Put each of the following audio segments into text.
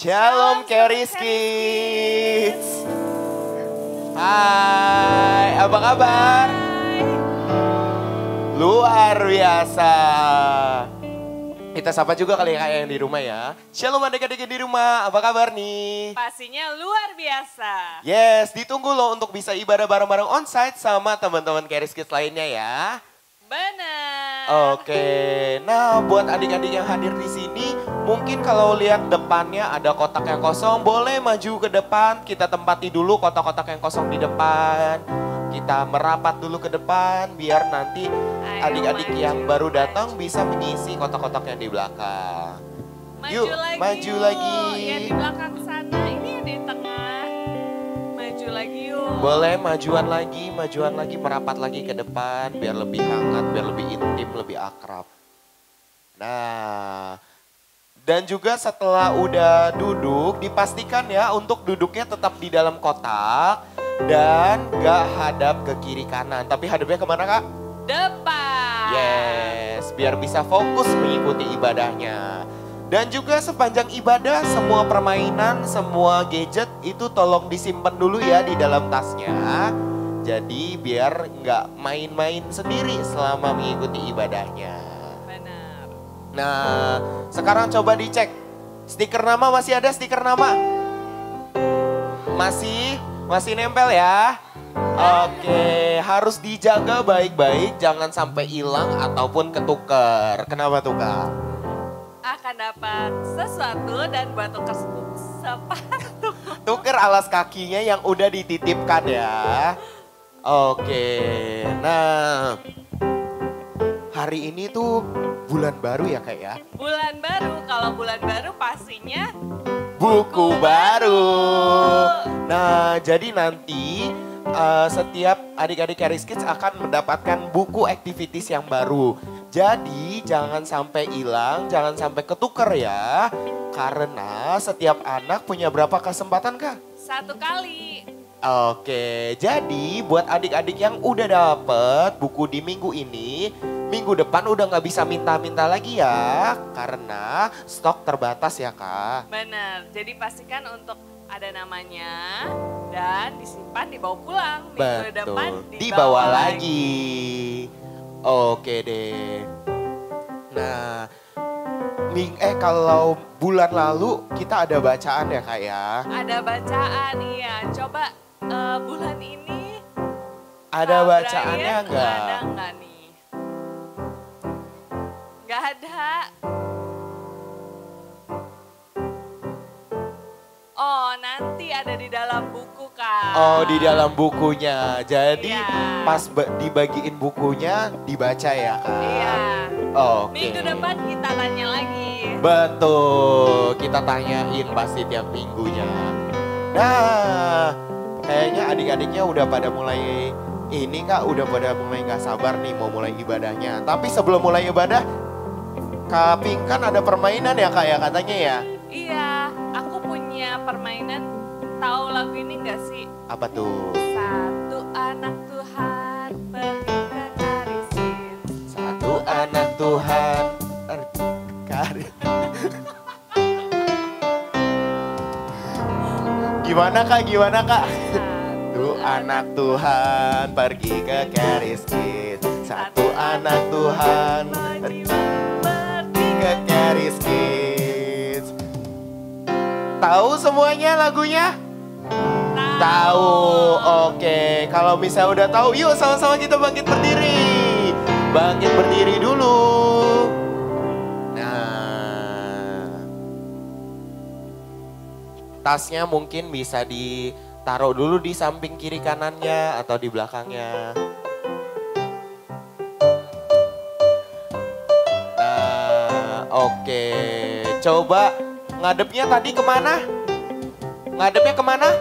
Shalom Keris Kids. Hai, apa kabar? Luar biasa. Kita sapa juga kali ya yang di rumah ya. Shalom adik-adik di rumah, apa kabar nih? Pastinya luar biasa. Yes, ditunggu loh untuk bisa ibadah bareng-bareng onsite sama teman-teman Keris Kids lainnya ya. Benar. Oke, nah buat adik-adik yang hadir di sini, mungkin kalau lihat depannya ada kotak yang kosong, boleh maju ke depan, kita tempati dulu kotak-kotak yang kosong di depan. Kita merapat dulu ke depan, biar nanti adik-adik yang baru datang bisa mengisi kotak-kotak yang di belakang. Yuk, maju lagi. Yang di belakang sana, ini yang di tengah. Maju lagi yuk. Boleh majuan lagi, merapat lagi ke depan, biar lebih hangat, biar lebih intim, lebih akrab. Nah, dan juga setelah udah duduk, dipastikan ya untuk duduknya tetap di dalam kotak dan gak hadap ke kiri kanan. Tapi hadapnya kemana kak? Depan. Yes, biar bisa fokus mengikuti ibadahnya. Dan juga sepanjang ibadah semua permainan, semua gadget itu tolong disimpan dulu ya di dalam tasnya. Jadi biar nggak main-main sendiri selama mengikuti ibadahnya. Benar. Nah, sekarang coba dicek. Stiker nama masih ada stiker nama? Masih nempel ya? Oke, harus dijaga baik-baik, jangan sampai hilang ataupun ketuker. Kenapa tuh kak? Akan dapat sesuatu dan buat tukar sepatu. Tuker alas kakinya yang udah dititipkan ya. Oke, nah hari ini tuh bulan baru ya kak ya? Bulan baru, kalau bulan baru pastinya Buku baru. Nah jadi nanti setiap adik-adik Keris Kids akan mendapatkan buku activities yang baru. Jadi jangan sampai hilang, jangan sampai ketuker ya. Karena setiap anak punya berapa kesempatan kak? 1 kali. Oke, jadi buat adik-adik yang udah dapet buku di minggu ini, minggu depan udah gak bisa minta-minta lagi ya. Karena stok terbatas ya kak. Benar, jadi pastikan untuk ada namanya dan disimpan dibawa pulang. Minggu depan dibawa lagi. Oke deh. Nah, kalau bulan lalu kita ada bacaan ya kak ya? Ada bacaan, iya. Coba bulan ini ada bacaannya enggak? Ada enggak nih? Enggak ada. Oh, nanti ada di dalam buku, Kak. Oh, di dalam bukunya. Jadi iya. pas dibagiin bukunya dibaca ya, Kak? Iya. Oke. Minggu depan kita tanya lagi. Betul, kita tanyain pasti tiap minggunya. Nah, kayaknya adik-adiknya udah pada mulai ini Kak, udah pada mulai gak sabar nih mau mulai ibadahnya. Tapi sebelum mulai ibadah, Kak Pink kan ada permainan ya Kak ya katanya ya? Iya, aku punya permainan. Tahu lagu ini gak sih? Apa tuh? Satu anak Tuhan pergi ke Karisin. Satu anak Tuhan Karisin. Gimana Kak? Satu anak Tuhan pergi ke Karisin. Satu anak Tuhan pergi ke Karisin. Tahu semuanya lagunya? Tahu. Oke, kalau misalnya udah tahu, yuk sama-sama kita bangkit berdiri. Bangkit berdiri dulu. Nah. Tasnya mungkin bisa ditaruh dulu di samping kiri kanannya atau di belakangnya. Nah, oke. Coba ngadepnya tadi kemana? Ngadepnya kemana?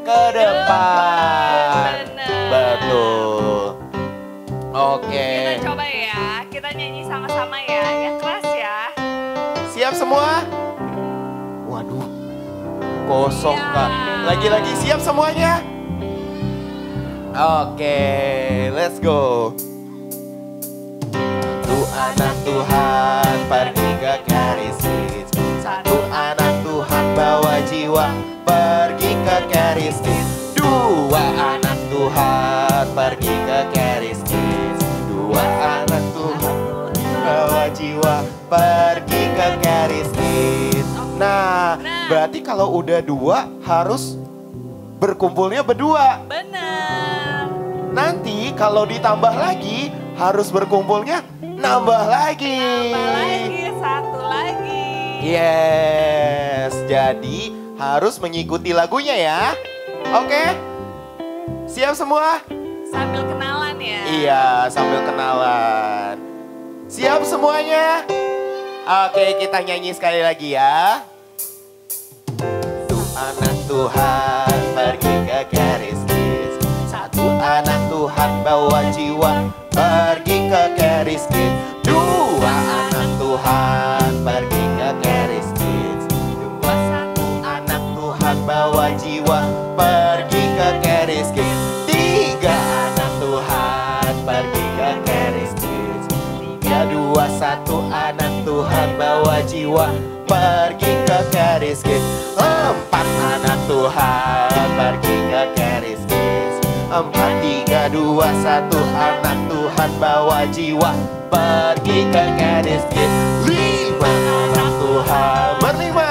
Ke depan. Bener. Betul. Oke. Kita coba ya, kita nyanyi sama-sama ya, yang keras ya. Siap semua? Waduh, kosong Ya. Kak. Lagi-lagi siap semuanya? Oke, let's go. Satu anak Tuhan pergi ke Karisin. Satu anak Tuhan pergi ke Caris Kids. Dua anak Tuhan bawa jiwa pergi ke Caris Kids. Nah, berarti kalau udah dua harus berkumpulnya berdua. Benar. Nanti kalau ditambah lagi harus berkumpulnya nambah lagi. Tambah lagi, satu lagi. Yes, jadi harus mengikuti lagunya ya. Oke? Siap semua? Sambil kenalan ya. Iya, sambil kenalan. Siap semuanya? Oke, kita nyanyi sekali lagi ya. Satu anak Tuhan pergi ke Caris Kids. Satu anak Tuhan bawa jiwa pergi ke Caris Kids. Dua anak Tuhan pergi ke Caris Kids. Dua satu anak Tuhan bawa jiwa pergi ke Caris Kids. Tiga anak Tuhan pergi ke Caris Kids. Tiga dua satu anak Tuhan bawa jiwa pergi ke Caris Kids. Empat anak Tuhan pergi ke Caris Kids. Empat tiga dua satu anak Tuhan bawa jiwa pergi ke Caris Kids. Lima anak Tuhan berlima.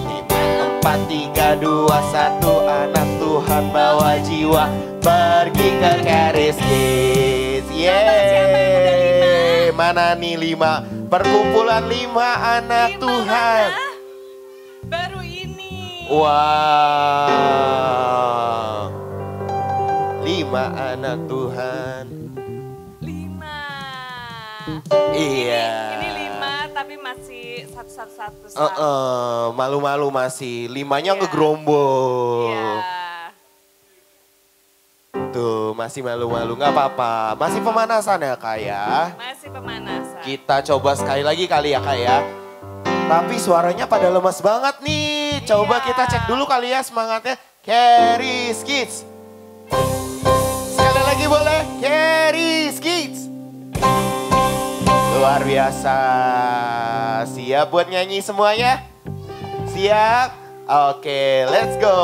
Lima empat tiga dua satu anak Tuhan bawa jiwa pergi ke Caris Kids. Yeay. Mana nih lima? Perkumpulan lima anak Tuhan. Mana? Baru ini. Wow. Lima anak Tuhan. 5. Iya. Ini 5 tapi masih satu. Malu-malu masih. Limanya Iya. ngegerombol. Iya. Tuh, masih malu-malu. Nggak apa-apa. Masih pemanasan ya, Kak ya. Masih pemanasan. Kita coba sekali lagi kali ya, Kak ya. Tapi suaranya pada lemas banget nih. Coba Iya. kita cek dulu kali ya semangatnya. Caris Kids. Sekali lagi boleh? Caris Kids. Luar biasa. Siap buat nyanyi semuanya? Siap? Oke, let's go.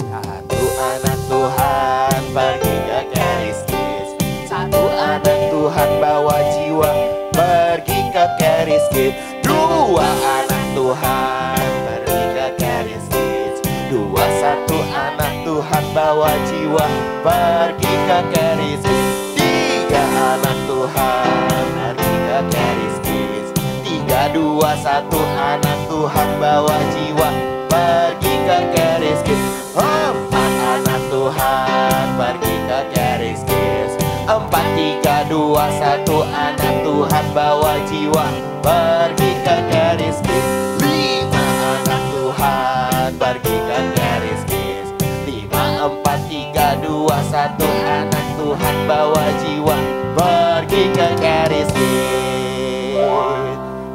Satu anak Tuhan pergi ke Caris Kids. Satu anak Tuhan bawa jiwa pergi ke Caris Kids. Dua anak Tuhan pergi ke Caris Kids. Dua satu anak Tuhan bawa jiwa pergi ke Caris Kids. Tiga anak Tuhan pergi ke Caris Kids. Tiga dua satu anak Tuhan bawa jiwa pergi ke Caris Kids. Empat anak Tuhan pergi ke Caris Kids. Empat tiga dua satu anak Tuhan bawa jiwa pergi ke Caris Kids. Lima anak Tuhan pergi ke Caris Kids. Lima empat tiga dua satu anak Tuhan bawa jiwa pergi ke Caris Kids.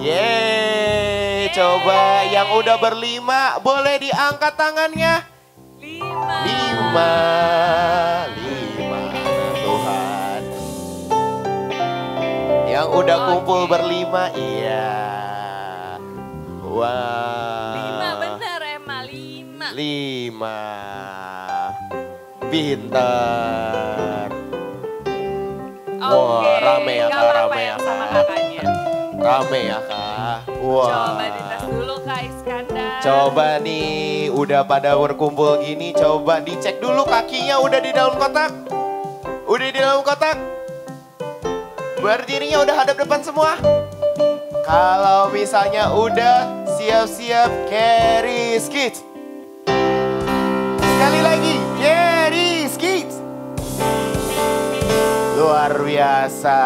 Yeay, coba yang udah berlima boleh diangkat tangannya. 5. Lima anak Tuhan. Yang udah kumpul berlima, iya. Wah. 5 bener Emma, 5. 5. Pinter. Oke, rame ya, nggak Kak, apa-apa rame ya, yang sama Kak. kakaknya. Rame ya, Kak. Wah. Coba dites dulu Kak Iskandar. Coba nih, udah pada berkumpul gini, coba dicek dulu kakinya udah di dalam kotak. Udah di dalam kotak. Berdirinya udah hadap depan semua. Kalau misalnya udah siap-siap Caris Kids. Sekali lagi, Caris Kids. Luar biasa.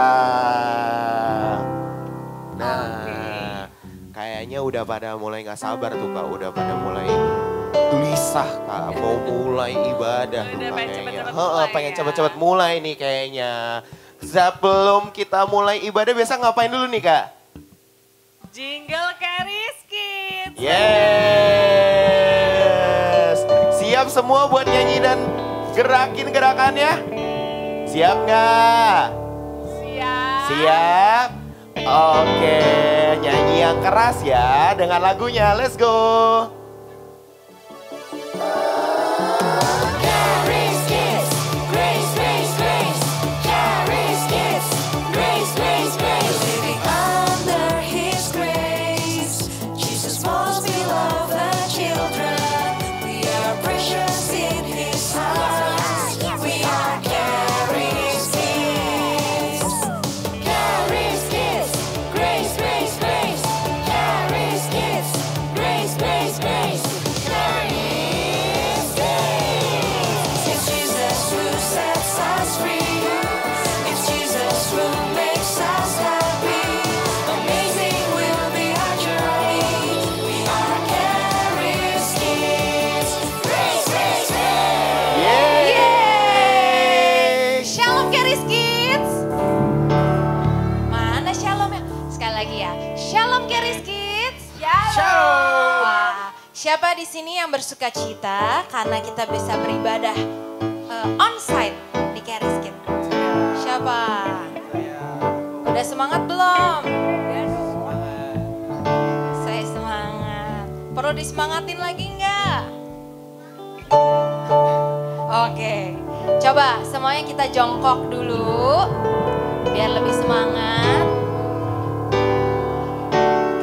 Nah, kayaknya udah pada mulai gak sabar tuh Kak. Udah pada mulai gelisah Kak. Mau mulai ibadah tuh Udah Kak pengen kayaknya. cepet-cepet mulai Pengen ya. cepet-cepet mulai nih kayaknya. Sebelum kita mulai ibadah biasa ngapain dulu nih Kak? Jingle Caris Kids. Yes. Siap semua buat nyanyi dan gerakin gerakannya? Siap nggak? Siap. Siap? Oke, nyanyi yang keras ya dengan lagunya. Let's go. Caris Siapa di sini yang bersuka cita karena kita bisa beribadah onsite di Caris Kids? Siapa? Udah semangat belum? Saya semangat. Perlu disemangatin lagi enggak? Oke, coba semuanya kita jongkok dulu biar lebih semangat.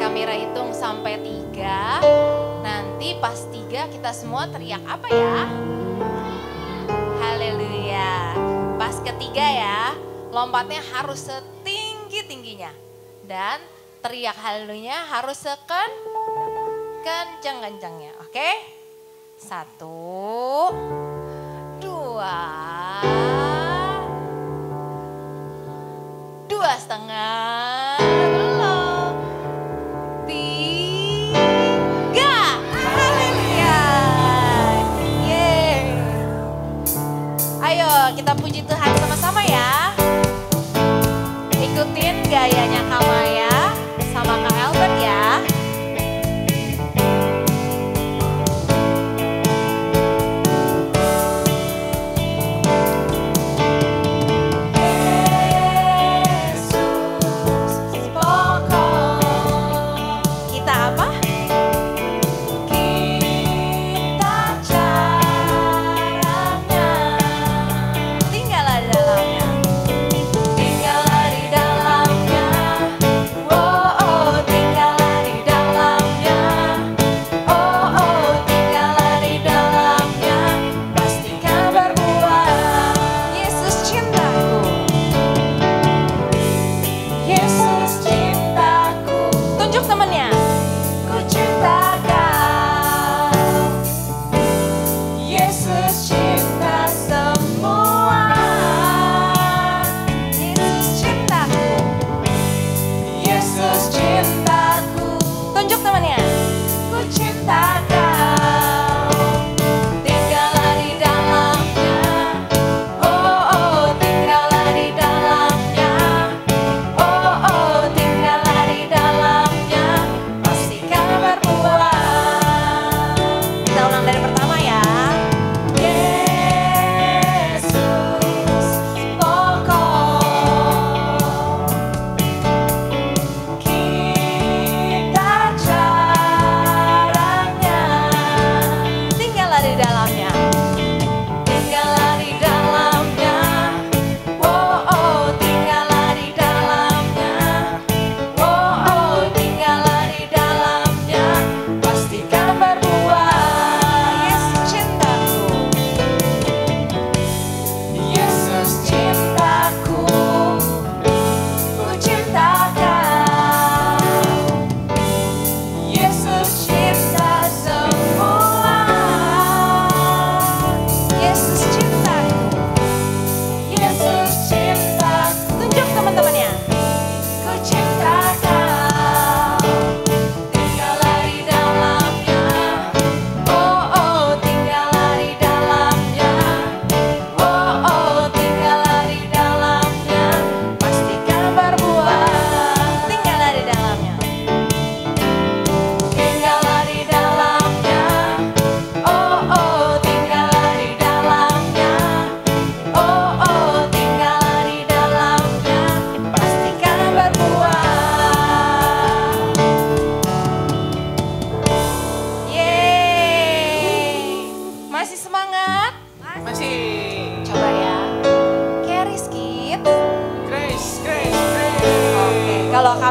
Kamera hitung sampai 3. Nanti pas 3 kita semua teriak apa ya? Haleluya. Pas ketiga ya, lompatnya harus setinggi-tingginya. Dan teriak haleluya harus kenceng-kencengnya. Oke? 1, 2, 2,5, belum, 3, haleluya, yeay. Ayo kita puji Tuhan sama-sama ya. Ikutin gayanya Kamaya sama Kak Albert ya.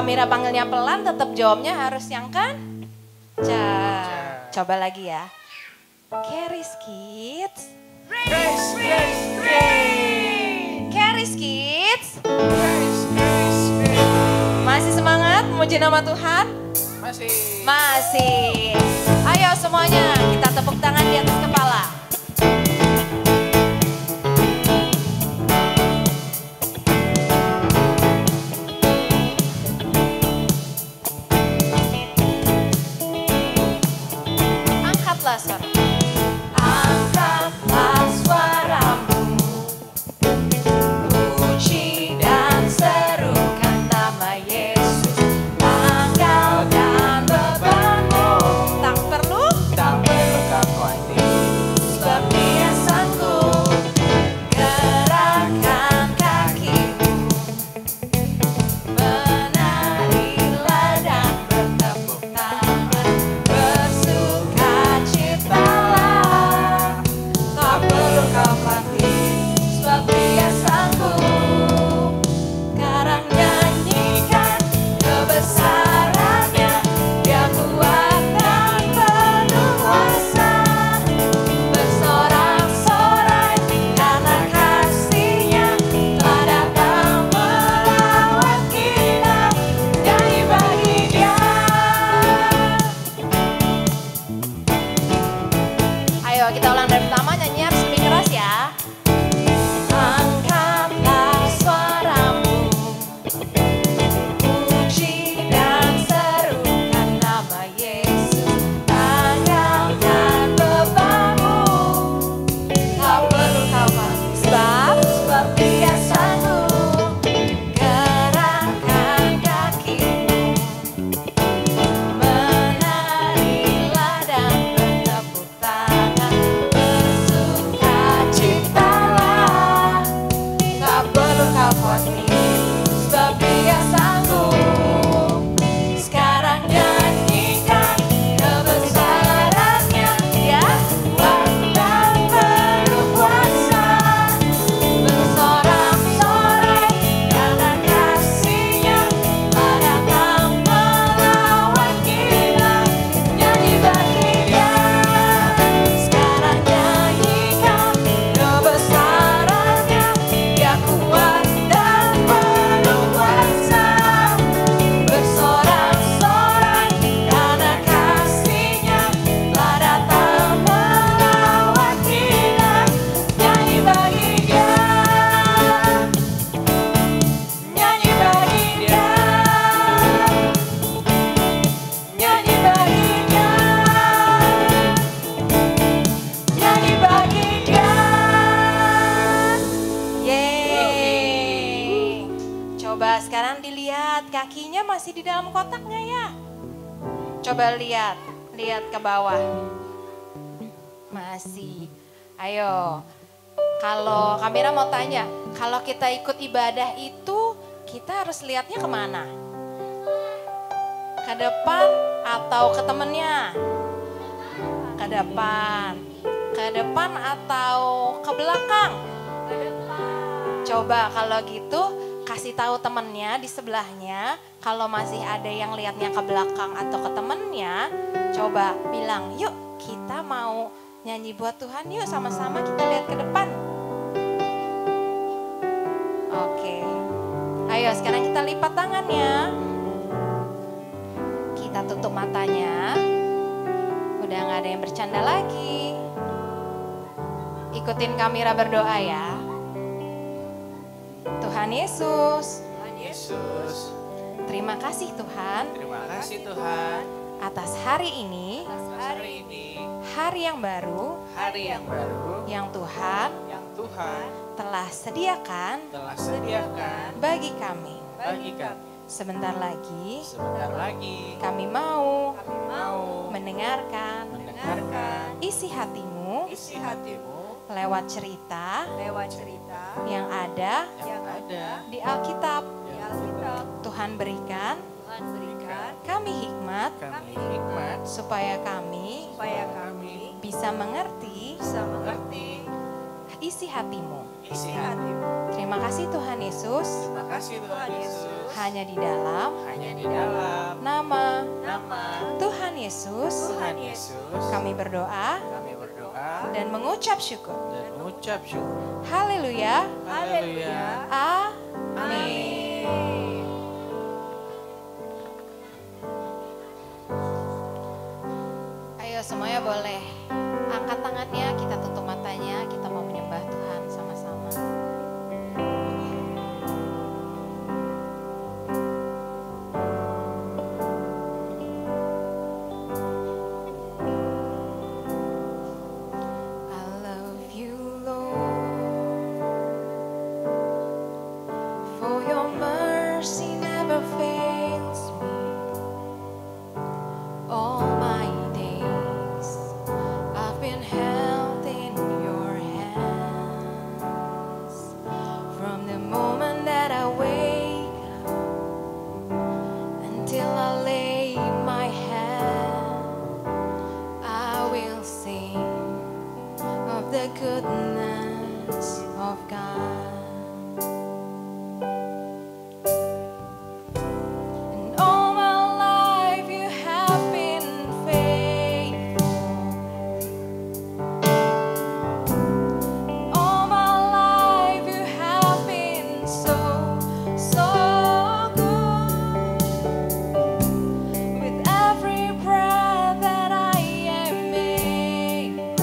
Mira panggilnya pelan, tetap jawabnya harus yang kan? Coba lagi ya. Caris Kids. Grace, grace, grace. Caris Kids. Grace, grace, grace. Masih semangat memuji nama Tuhan? Masih. Masih. Ayo semuanya kita tepuk tangan di atas kepala. Angkatlah suara. Angkatlah suaramu, puji dan serukan nama Yesus. Tanggal dan bebanmu tak perlu sama-sama nyanyi harus lebih keras ya. Angkatlah suaramu, puji dan serukan nama Yesus. Tanggalkan bebanmu, tak perlu kau sebab Dia sanggup. Gerakkan kakimu, menarilah dan bertepuk tangan, bersukacitalah. Tak perlu kau khawatir, sebab Dia sanggup. Sekarang nyanyikan kebesarannya, Dia kuat dan berkuasa. Bersorak-sorai karena kasih-Nya, telah datang melawan kita. Nyanyi bagi Dia. Sekarang nyanyikan kebesarannya, Dia kuat dan berkuasa. Bersorak-sorai karena kasih-Nya, telah datang melawan kita. Nyanyi bagi Dia. Nyanyi bagi Dia. Nyanyi bagi Dia. Nyanyi bagi Dia. Yeay. Coba sekarang dilihat kakinya masih di dalam kotak nggak ya? Coba lihat ke bawah. Masih. Ayo. Kalau kamera mau tanya, kalau kita ikut ibadah itu kita harus lihatnya kemana? Ke depan atau ke temennya? Ke depan. Ke depan atau ke belakang? Ke depan. Coba kalau gitu kasih tahu temennya di sebelahnya. Kalau masih ada yang lihatnya ke belakang atau ke temennya, coba bilang, yuk kita mau nyanyi buat Tuhan, yuk sama-sama kita lihat ke depan. Oke. Ayo sekarang kita lipat tangannya. Kita tutup matanya. Udah gak ada yang bercanda lagi. Ikutin kamera berdoa ya. Tuhan Yesus. Terima kasih Tuhan. Terima kasih Tuhan Atas hari ini. atas hari ini, Hari yang baru. hari yang baru Yang Tuhan yang Tuhan telah sediakan telah sediakan bagi kami. bagi kami. Sebentar lagi Sebentar lagi kami mau mau mendengarkan mendengarkan isi hatimu isi hatimu lewat cerita yang ada yang ada di Alkitab. di Alkitab. Tuhan berikan kami hikmat Kami hikmat supaya kami bisa mengerti mengerti isi hatimu. isi hatimu. Terima kasih Tuhan Yesus. Terima kasih Tuhan Yesus. Hanya di dalam Hanya di dalam nama nama Tuhan Yesus Tuhan Yesus kami berdoa kami berdoa dan mengucap syukur. dan mengucap syukur. Haleluya. Haleluya. Amin. Ayo semuanya boleh angkat tangannya, kita tutup matanya, kita mau menyembah Tuhan sama-sama. I love you, Lord, for your mercy never fails me. All my days I've been held in your hands. From the moment that I wake up until I lay my head, I will sing of the goodness of God. And all my life you have been faithful. All my life you have been so, so good. With every breath that I am able,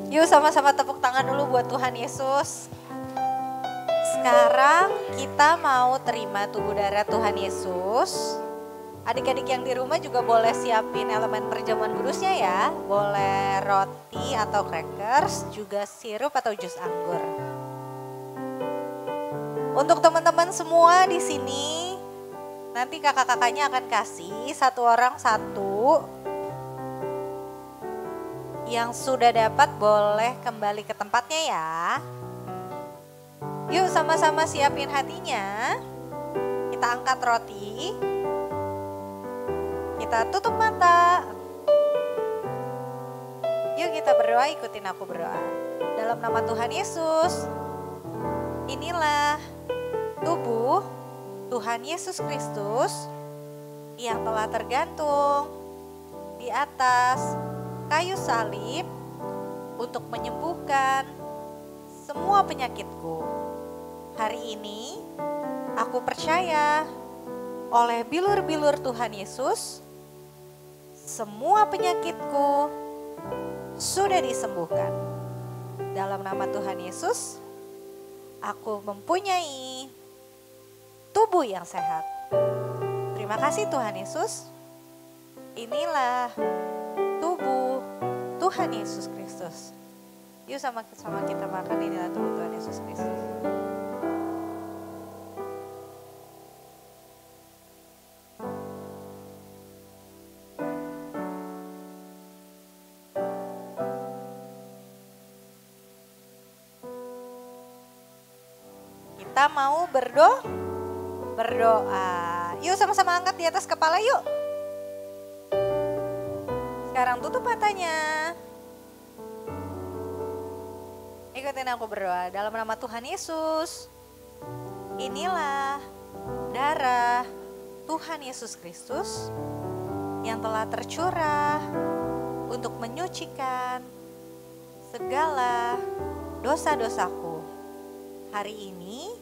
Yuk sama-sama tepuk tangan dulu buat Tuhan Yesus. Sekarang kita mau terima tubuh darah Tuhan Yesus. Adik-adik yang di rumah juga boleh siapin elemen perjamuan kudusnya ya. Boleh roti atau crackers, juga sirup atau jus anggur. Untuk teman-teman semua di sini, nanti kakak-kakaknya akan kasih satu orang satu. Yang sudah dapat boleh kembali ke tempatnya ya. Yuk sama-sama siapin hatinya. Kita angkat roti. Kita tutup mata. Yuk kita berdoa, ikutin aku berdoa. Dalam nama Tuhan Yesus, inilah tubuh Tuhan Yesus Kristus yang telah tergantung di atas kayu salib untuk menyembuhkan semua penyakitku. Hari ini aku percaya oleh bilur-bilur Tuhan Yesus, semua penyakitku sudah disembuhkan. Dalam nama Tuhan Yesus, aku mempunyai tubuh yang sehat. Terima kasih Tuhan Yesus. Inilah tubuh Tuhan Yesus Kristus. Yuk sama-sama kita makan, inilah tubuh Tuhan Yesus Kristus. Kita mau berdoa. Yuk sama-sama angkat di atas kepala yuk. Sekarang tutup matanya. Ikutin aku berdoa. Dalam nama Tuhan Yesus, inilah darah Tuhan Yesus Kristus yang telah tercurah untuk menyucikan segala dosa-dosaku. Hari ini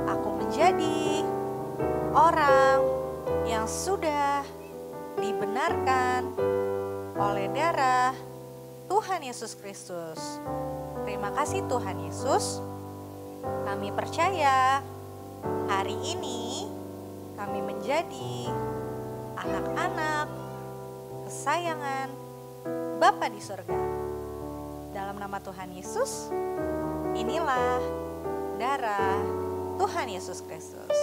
aku menjadi orang yang sudah dibenarkan oleh darah Tuhan Yesus Kristus. Terima kasih Tuhan Yesus. Kami percaya hari ini kami menjadi anak-anak kesayangan Bapa di surga. Dalam nama Tuhan Yesus, inilah darah Tuhan Yesus Kristus.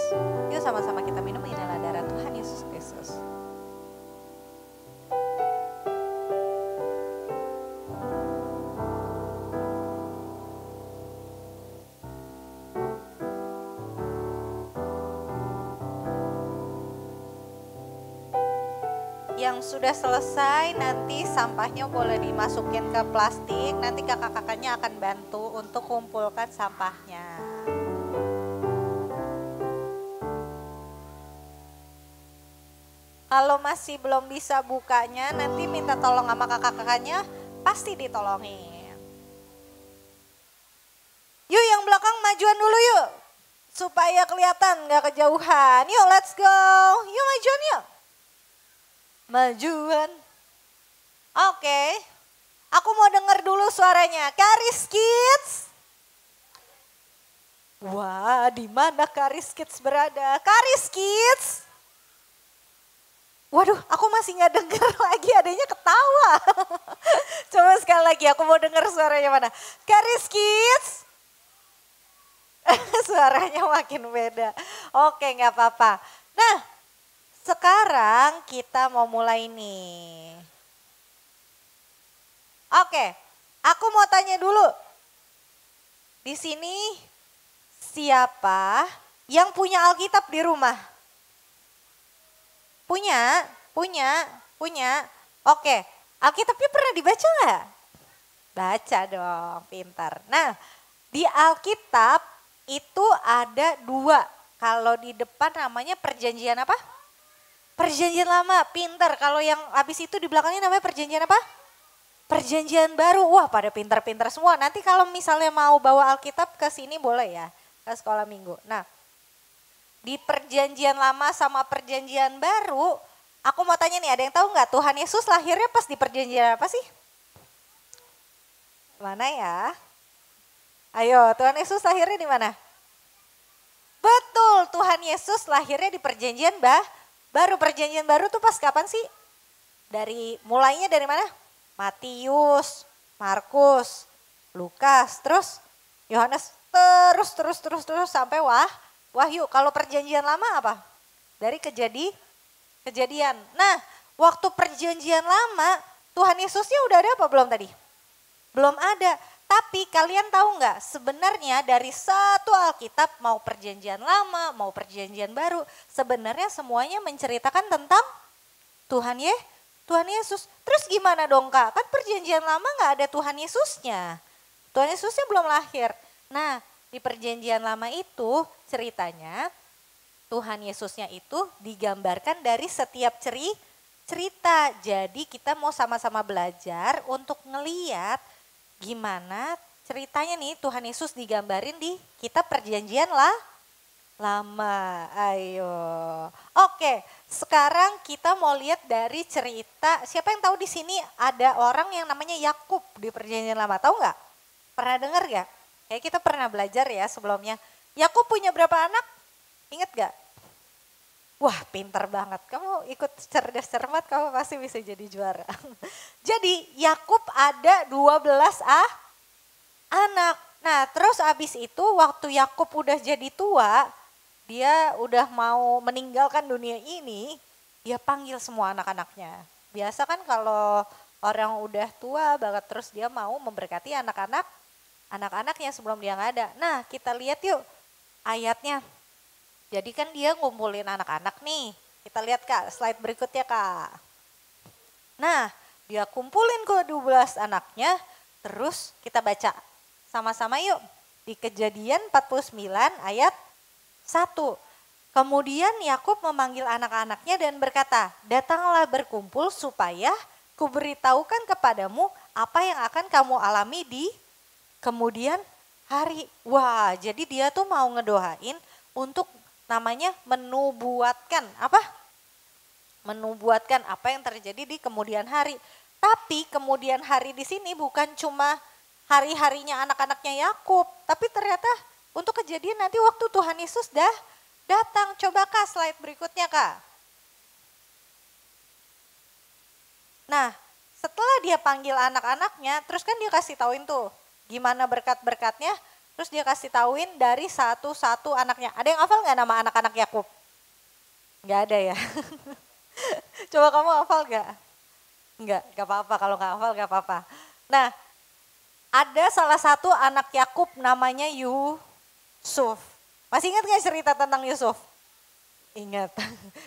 Yuk sama-sama kita minum, inilah darah Tuhan Yesus Kristus. Yang sudah selesai nanti sampahnya boleh dimasukin ke plastik. Nanti kakak-kakaknya akan bantu untuk kumpulkan sampahnya. Kalau masih belum bisa bukanya, nanti minta tolong sama kakak-kakaknya, pasti ditolongin. Yuk yang belakang majuan dulu yuk, supaya kelihatan gak kejauhan. Yuk let's go, yuk majuan yuk. Majuan. Oke, aku mau denger dulu suaranya. Karis Kids. Wah, di mana Karis Kids berada? Karis Kids. Waduh, aku masih nggak denger lagi, adanya ketawa. Coba sekali lagi, aku mau denger suaranya mana. Karis Kids. Suaranya makin beda. Oke, nggak apa-apa. Nah, sekarang kita mau mulai nih. Oke, aku mau tanya dulu. Di sini siapa yang punya Alkitab di rumah? Punya. Oke, Alkitabnya pernah dibaca nggak? Baca dong, pintar. Nah, di Alkitab itu ada 2. Kalau di depan namanya perjanjian apa? Perjanjian lama, pintar. Kalau yang habis itu di belakangnya namanya perjanjian apa? Perjanjian baru. Wah, pada pintar-pintar semua. Nanti kalau misalnya mau bawa Alkitab ke sini boleh ya, ke sekolah minggu. Nah, di perjanjian lama sama perjanjian baru, aku mau tanya nih, ada yang tahu nggak Tuhan Yesus lahirnya pas di perjanjian apa sih? Mana ya? Ayo, Tuhan Yesus lahirnya di mana? Betul, Tuhan Yesus lahirnya di perjanjian baru. Perjanjian baru tuh pas kapan sih? Mulainya dari mana? Matius, Markus, Lukas, terus Yohanes, terus sampai Wahyu. Kalau perjanjian lama apa? Dari kejadian. Nah, waktu perjanjian lama Tuhan Yesusnya udah ada apa belum tadi? Belum ada. Tapi kalian tahu nggak sebenarnya dari satu Alkitab mau perjanjian lama, mau perjanjian baru, sebenarnya semuanya menceritakan tentang Tuhan Yesus. Terus gimana dong Kak? Kan perjanjian lama nggak ada Tuhan Yesusnya. Tuhan Yesusnya belum lahir. Nah, di perjanjian lama itu ceritanya Tuhan Yesusnya itu digambarkan dari setiap cerita. Jadi kita mau sama-sama belajar untuk ngeliat gimana ceritanya nih Tuhan Yesus digambarin di kitab perjanjian lama. Ayo. Oke, sekarang kita mau lihat dari cerita. Siapa yang tahu di sini ada orang yang namanya Yakub di perjanjian lama? Tahu nggak? Pernah dengar nggak? Kayak kita pernah belajar ya sebelumnya. Yakub punya berapa anak? Ingat gak? Wah, pintar banget. Kamu ikut cerdas cermat, kamu pasti bisa jadi juara. Jadi Yakub ada 12 anak. Nah, terus abis itu waktu Yakub udah jadi tua, dia udah mau meninggalkan dunia ini, dia panggil semua anak-anaknya. Biasa kan kalau orang udah tua banget terus dia mau memberkati anak-anaknya sebelum dia nggak ada. Nah, kita lihat yuk ayatnya. Jadi kan dia ngumpulin anak-anak nih. Kita lihat Kak, slide berikutnya Kak. Nah, dia kumpulin ke 12 anaknya, terus kita baca sama-sama yuk. Di Kejadian 49 ayat 1. Kemudian Yakub memanggil anak-anaknya dan berkata, datanglah berkumpul supaya kuberitahukan kepadamu apa yang akan kamu alami di kemudian hari. Wah, jadi dia tuh mau ngedoain untuk namanya menubuatkan apa? Menubuatkan apa yang terjadi di kemudian hari. Tapi kemudian hari di sini bukan cuma hari-harinya anak-anaknya Yakub, tapi ternyata untuk kejadian nanti waktu Tuhan Yesus dah datang. Coba Kak slide berikutnya Kak. Nah, setelah dia panggil anak-anaknya, terus kan dia kasih tauin tuh gimana berkat-berkatnya. Terus dia kasih tauin dari satu-satu anaknya. Ada yang hafal nggak nama anak-anak Yakub? Nggak ada ya. Coba kamu hafal nggak? Nggak apa-apa kalau nggak hafal nggak apa-apa. Nah, ada salah satu anak Yakub namanya Yusuf. Masih ingat nggak cerita tentang Yusuf? Ingat.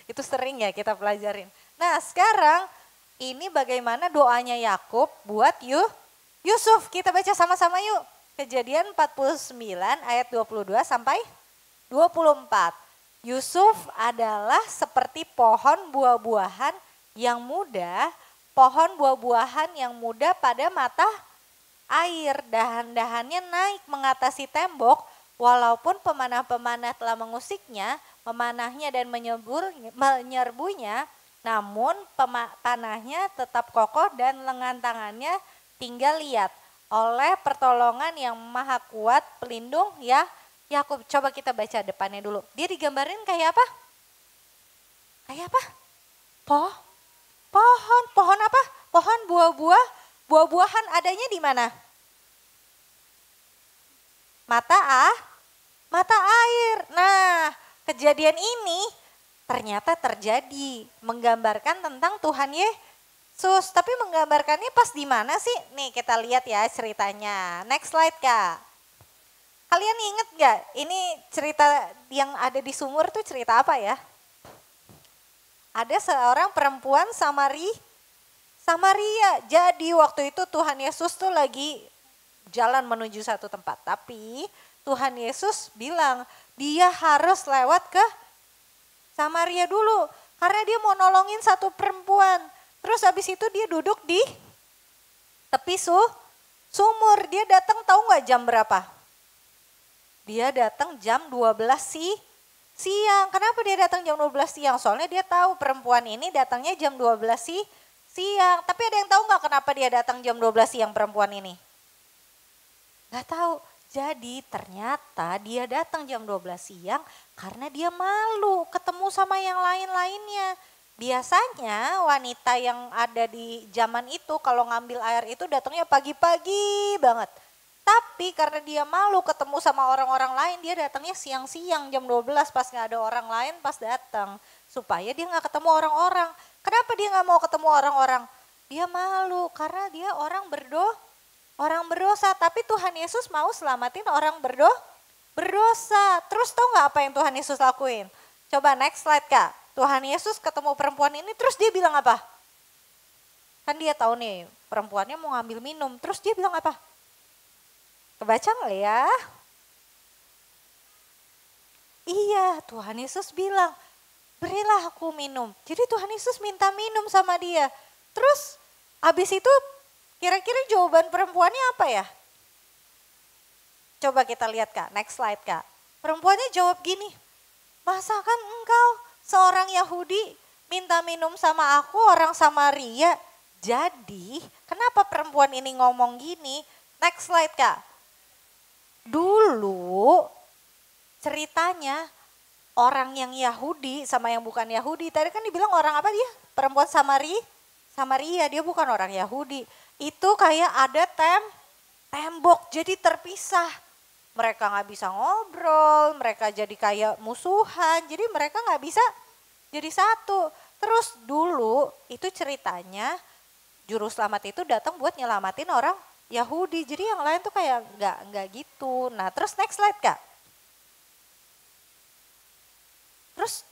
Itu sering ya kita pelajarin. Nah, sekarang ini bagaimana doanya Yakub buat Yusuf. Kita baca sama-sama yuk. Kejadian 49 ayat 22 sampai 24. Yusuf adalah seperti pohon buah-buahan yang muda, pohon buah-buahan yang muda pada mata air. Dahan-dahannya naik mengatasi tembok, walaupun pemanah-pemanah telah mengusiknya, memanahnya dan menyerbunya, namun tanahnya tetap kokoh dan lengan tangannya tinggal liat. Oleh pertolongan yang maha kuat pelindung ya Yakub. Coba kita baca depannya dulu. Dia digambarin kayak apa? Kayak apa? Pohon apa? Pohon buah-buahan adanya di mana? Mata air. Nah, kejadian ini ternyata terjadi menggambarkan tentang Tuhan Yesus, tapi menggambarkannya pas di mana sih? Nih kita lihat ya ceritanya. Next slide Kak. Kalian inget gak ini cerita yang ada di sumur tuh cerita apa ya? Ada seorang perempuan Samaria. Jadi waktu itu Tuhan Yesus tuh lagi jalan menuju satu tempat. Tapi Tuhan Yesus bilang dia harus lewat ke Samaria dulu. Karena dia mau nolongin satu perempuan. Terus habis itu dia duduk di tepi sumur. Dia datang tahu nggak jam berapa? Dia datang jam 12 siang. Kenapa dia datang jam 12 siang? Soalnya dia tahu perempuan ini datangnya jam 12 siang. Tapi ada yang tahu nggak kenapa dia datang jam 12 siang perempuan ini? Gak tahu. Jadi ternyata dia datang jam 12 siang karena dia malu ketemu sama yang lain-lainnya. Biasanya wanita yang ada di zaman itu kalau ngambil air itu datangnya pagi-pagi banget. Tapi karena dia malu ketemu sama orang-orang lain, dia datangnya siang-siang jam 12 pas gak ada orang lain pas datang. Supaya dia gak ketemu orang-orang. Kenapa dia gak mau ketemu orang-orang? Dia malu karena dia orang berdosa. Tapi Tuhan Yesus mau selamatin orang berdosa. Terus tau gak apa yang Tuhan Yesus lakuin? Coba next slide Kak. Tuhan Yesus ketemu perempuan ini terus dia bilang apa? Kan dia tahu nih perempuannya mau ngambil minum. Terus dia bilang apa? Kebaca nggak ya? Iya, Tuhan Yesus bilang, berilah aku minum. Jadi Tuhan Yesus minta minum sama dia. Terus abis itu kira-kira jawaban perempuannya apa ya? Coba kita lihat Kak, next slide Kak. Perempuannya jawab gini, masakan engkau seorang Yahudi minta minum sama aku orang Samaria? Jadi kenapa perempuan ini ngomong gini? Next slide Kak. Dulu ceritanya orang yang Yahudi sama yang bukan Yahudi. Tadi kan dibilang orang apa dia? Perempuan Samaria, dia bukan orang Yahudi. Itu kayak ada tembok jadi terpisah. Mereka gak bisa ngobrol, mereka jadi kayak musuhan. Jadi mereka gak bisa jadi satu. Terus dulu itu ceritanya juru selamat itu datang buat nyelamatin orang Yahudi, jadi yang lain tuh kayak nggak gitu. Nah terus next slide Kak. Terus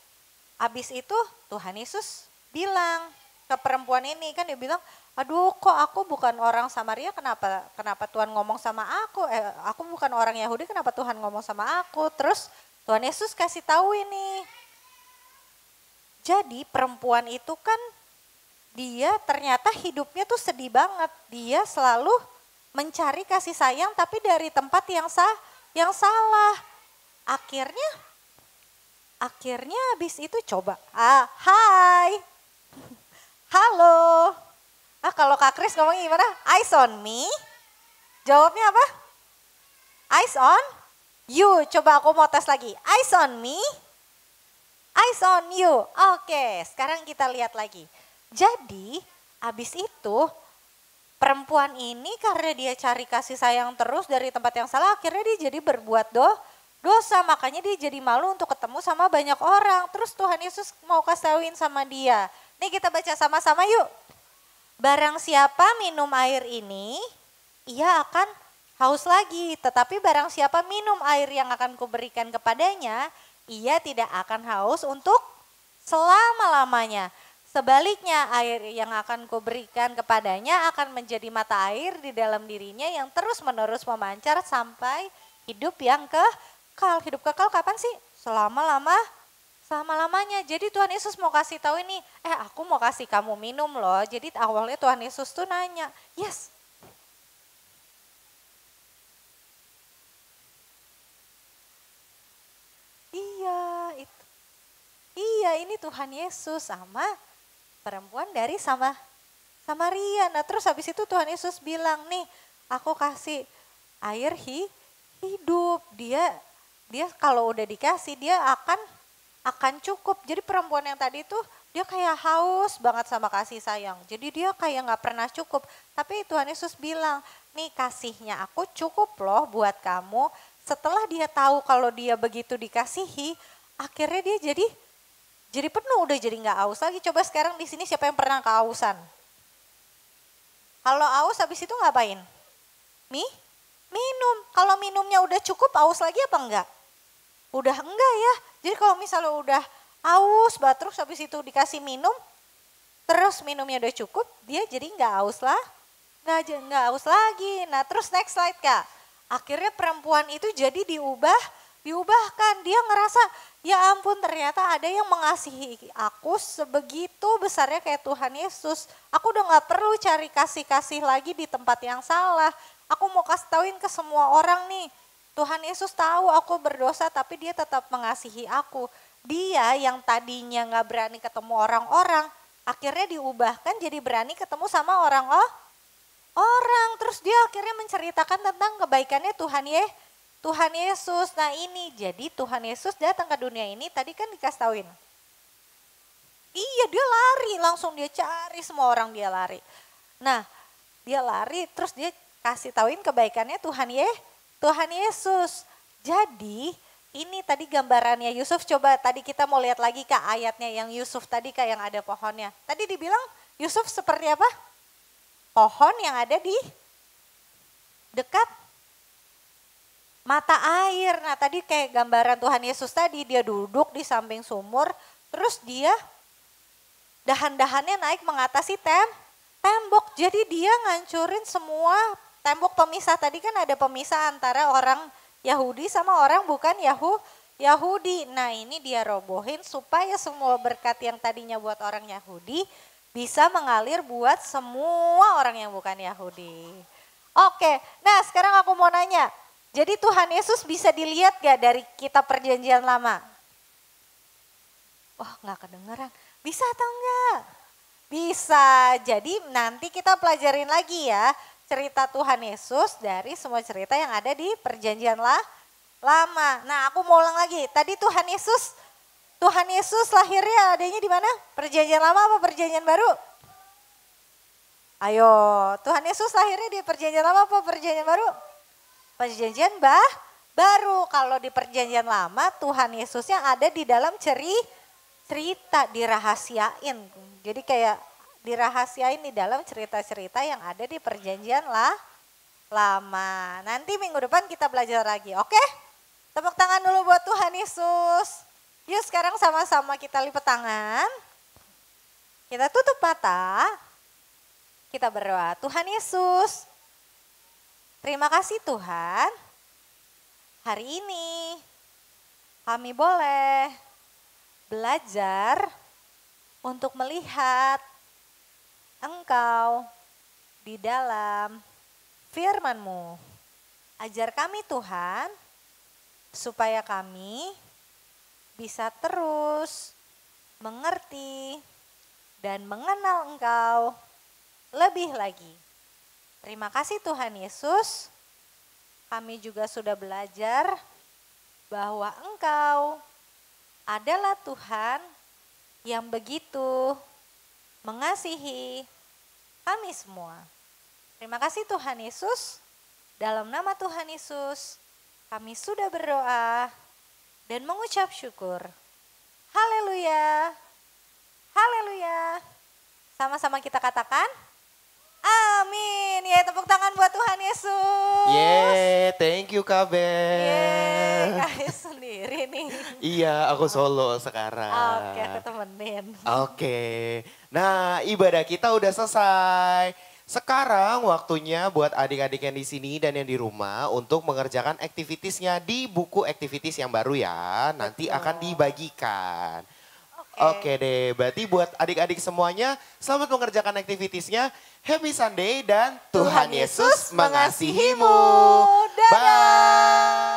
abis itu Tuhan Yesus bilang ke perempuan ini, kan dia bilang, aduh kok aku bukan orang Samaria, kenapa Tuhan ngomong sama aku? Aku bukan orang Yahudi, kenapa Tuhan ngomong sama aku? Terus Tuhan Yesus kasih tahu ini. Jadi perempuan itu kan dia ternyata hidupnya tuh sedih banget. Dia selalu mencari kasih sayang tapi dari tempat yang salah. Akhirnya habis itu coba. Hai. Halo. Kalau Kak Kris ngomong gimana? Eyes on me. Jawabnya apa? Eyes on you. Coba aku mau tes lagi. Eyes on me. Eyes on you. Oke, sekarang kita lihat lagi. Jadi habis itu perempuan ini karena dia cari kasih sayang terus dari tempat yang salah, akhirnya dia jadi berbuat dosa. Makanya dia jadi malu untuk ketemu sama banyak orang. Terus Tuhan Yesus mau kasih sama dia. Nih kita baca sama-sama yuk. Barang siapa minum air ini, ia akan haus lagi. Tetapi barang siapa minum air yang akan kuberikan kepadanya, ia tidak akan haus untuk selama-lamanya. Sebaliknya air yang akan kuberikan kepadanya akan menjadi mata air di dalam dirinya yang terus menerus memancar sampai hidup yang kekal. Hidup kekal kapan sih? Selama-lamanya. Jadi Tuhan Yesus mau kasih tahu ini, aku mau kasih kamu minum loh. Jadi awalnya Tuhan Yesus tuh nanya, yes. Iya, ini Tuhan Yesus sama perempuan dari Samaria. Nah terus habis itu Tuhan Yesus bilang, nih aku kasih air hidup. Dia kalau udah dikasih dia akan cukup. Jadi perempuan yang tadi tuh dia kayak haus banget sama kasih sayang. Jadi dia kayak gak pernah cukup. Tapi Tuhan Yesus bilang, nih kasihnya aku cukup loh buat kamu. Setelah dia tahu kalau dia begitu dikasihi, akhirnya dia jadi penuh, udah jadi nggak haus lagi. Coba sekarang di sini siapa yang pernah kehausan? Kalau haus habis itu ngapain? Minum. Kalau minumnya udah cukup, haus lagi apa enggak? Udah enggak ya. Jadi kalau misalnya udah haus, terus habis itu dikasih minum, terus minumnya udah cukup, dia jadi nggak haus lah, nggak haus lagi. Nah terus next slide Kak. Akhirnya perempuan itu jadi diubahkan. Dia ngerasa, ya ampun ternyata ada yang mengasihi aku sebegitu besarnya kayak Tuhan Yesus. Aku udah gak perlu cari kasih-kasih lagi di tempat yang salah. Aku mau kasih tauin ke semua orang nih. Tuhan Yesus tahu aku berdosa tapi dia tetap mengasihi aku. Dia yang tadinya gak berani ketemu orang-orang, akhirnya diubahkan jadi berani ketemu sama orang. Terus dia akhirnya menceritakan tentang kebaikannya Tuhan Yesus. Nah ini jadi Tuhan Yesus datang ke dunia ini tadi kan dikasih tauin. Iya dia lari langsung dia cari semua orang dia lari. Nah dia lari terus dia kasih tauin kebaikannya Tuhan Yesus. Jadi ini tadi gambarannya Yusuf, coba tadi kita mau lihat lagi Kak ayatnya yang Yusuf tadi Kak yang ada pohonnya. Tadi dibilang Yusuf seperti apa? Pohon yang ada di dekat mata air. Nah tadi kayak gambaran Tuhan Yesus tadi dia duduk di samping sumur. Terus dia dahan-dahannya naik mengatasi tembok. Jadi dia ngancurin semua tembok pemisah. Tadi kan ada pemisah antara orang Yahudi sama orang bukan Yahudi. Nah ini dia robohin supaya semua berkat yang tadinya buat orang Yahudi bisa mengalir buat semua orang yang bukan Yahudi. Oke, nah sekarang aku mau nanya. Jadi Tuhan Yesus bisa dilihat gak dari kitab perjanjian lama? Oh gak kedengeran, bisa atau enggak? Bisa, jadi nanti kita pelajarin lagi ya. Cerita Tuhan Yesus dari semua cerita yang ada di perjanjian lama. Nah aku mau ulang lagi, tadi Tuhan Yesus lahirnya adanya di mana? Perjanjian lama apa perjanjian baru? Ayo, Tuhan Yesus lahirnya di perjanjian lama apa perjanjian baru? Perjanjian baru. Kalau di perjanjian lama Tuhan Yesusnya ada di dalam cerita dirahasiain. Jadi kayak dirahasiain di dalam cerita-cerita yang ada di perjanjian lama. Nanti minggu depan kita belajar lagi, oke? Tepuk tangan dulu buat Tuhan Yesus. Yuk sekarang sama-sama kita lipat tangan. Kita tutup mata. Kita berdoa, Tuhan Yesus. Terima kasih Tuhan. Hari ini kami boleh belajar untuk melihat Engkau di dalam firman-Mu. Ajar kami Tuhan, supaya kami bisa terus mengerti dan mengenal Engkau lebih lagi. Terima kasih Tuhan Yesus, kami juga sudah belajar bahwa Engkau adalah Tuhan yang begitu mengasihi kami semua. Terima kasih Tuhan Yesus. Dalam nama Tuhan Yesus kami sudah berdoa dan mengucap syukur. Haleluya. Haleluya. Sama-sama kita katakan amin. Ya tepuk tangan buat Tuhan Yesus. Thank you Kak Ben. Kayak sendiri nih. Iya, aku solo sekarang. Oke, aku temenin. Oke. Nah, ibadah kita udah selesai. Sekarang waktunya buat adik-adik yang di sini dan yang di rumah untuk mengerjakan aktivitasnya di buku aktivitas yang baru ya. Nanti akan dibagikan. Oke deh, berarti buat adik-adik semuanya selamat mengerjakan aktivitasnya. Happy Sunday dan Tuhan Yesus mengasihimu. Dadah. Bye.